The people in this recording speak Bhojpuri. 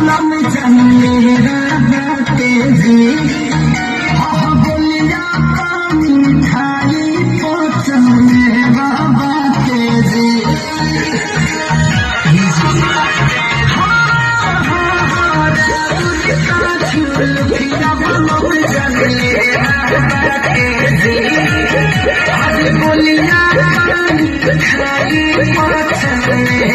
लम चले रहते जी बोलिया मिठाई पहुँचने बाबा के जी बोलिया मिठाई पहुँचने